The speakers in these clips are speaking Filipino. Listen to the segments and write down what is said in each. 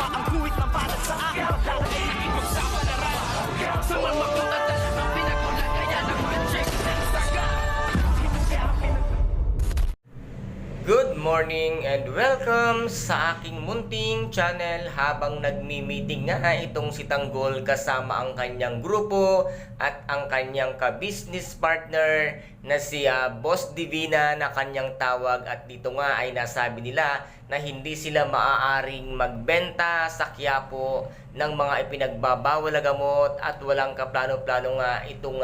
ang kuwit ng balat sa akin. Dahil ay ipagsapalaran sa mga at talagang pinagulan. Kaya nag-magic ng saga. Good morning and welcome sa aking munting channel. Habang nagmi-meeting nga itong si Tanggol kasama ang kanyang grupo at ang kanyang ka-business partner na si Boss Divina na kanyang tawag, at dito nga ay nasabi nila na hindi sila maaaring magbenta sa Quiapo ng mga ipinagbabawal na gamot at walang kaplano-plano nga itong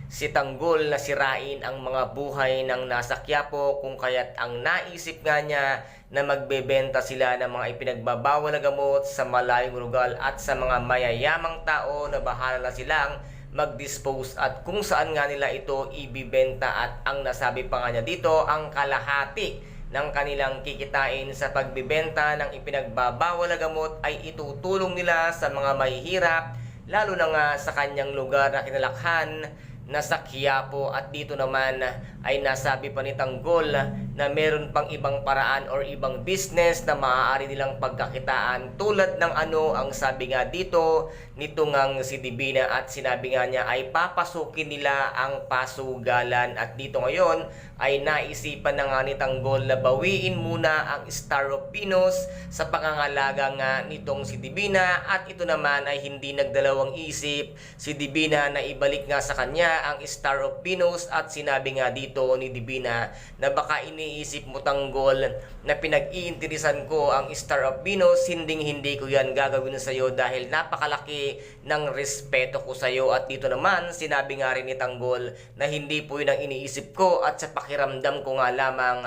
si Tanggol na sirain ang mga buhay ng nasa Quiapo, kung kaya't ang naisip nga niya na magbebenta sila ng mga ipinagbabawal na gamot sa malayong lugar at sa mga mayayamang tao na bahala na silang mag-dispose at kung saan nga nila ito ibibenta. At ang nasabi pa nga niya dito, ang kalahati ng kanilang kikitain sa pagbibenta ng ipinagbabawal na gamot ay itutulong nila sa mga mahihirap, lalo na nga sa kanyang lugar na kinalakhan na sa Quiapo. At dito naman ay nasabi pa ni Tanggol na meron pang ibang paraan or ibang business na maaari nilang pagkakitaan, tulad ng ang sabi nga dito nito ngang si Divina, at sinabi nga niya ay papasukin nila ang pasugalan. At dito ngayon ay naisipan na nga ni Tanggol na bawiin muna ang Star of Pinos sa pangangalaga nga nitong si Divina, at ito naman ay hindi nagdalawang isip si Divina na ibalik nga sa kanya ang Star of Pinos. At sinabi nga dito ni Divina na baka iniisip mo, Tanggol, na pinag-iinteresan ko ang Star of Pinos, hindi ko yan gagawin sa iyo dahil napakalaki ng respeto ko sa iyo. At dito naman sinabi nga rin ni Tanggol na hindi po yun ang iniisip ko, at sa pakiramdam ko nga lamang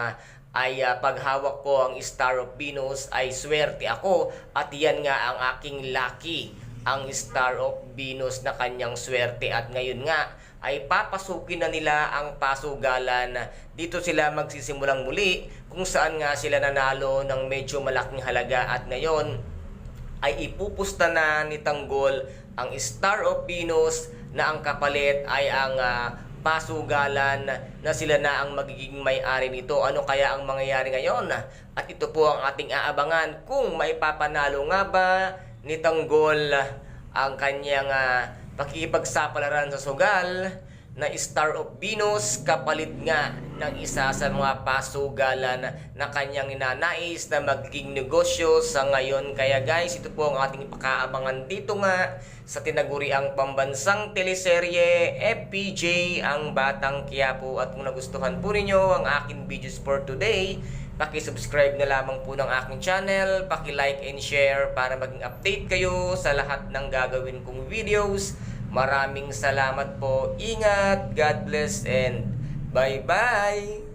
ay paghawak ko ang Star of Pinos ay swerte ako, at yan nga ang aking lucky, ang Star of Venus na kanyang swerte. At ngayon nga ay papasukin na nila ang pasugalan. Dito sila magsisimulang muli, kung saan nga sila nanalo ng medyo malaking halaga, at ngayon ay ipupusta na ni Tanggol ang Star of Venus na ang kapalit ay ang pasugalan, na sila na ang magiging may-ari nito. Ano kaya ang mangyayari ngayon? At ito po ang ating aabangan, kung maipapanalo nga ba ni Tanggol ang kanyang pakikipagsapalaran sa sugal na Star of Venus kapalit nga ng isa sa mga pasugalan na kanyang ninanais na magiging negosyo sa ngayon. Kaya guys, ito po ang ating pakaabangan dito nga sa tinaguriang pambansang teleserye FPJ, ang Batang Quiapo. At kung nagustuhan po ninyo ang aking videos for today, paki-subscribe na lamang po ng aking channel, paki-like and share para maging update kayo sa lahat ng gagawin kong videos. Maraming salamat po. Ingat, God bless, and bye-bye!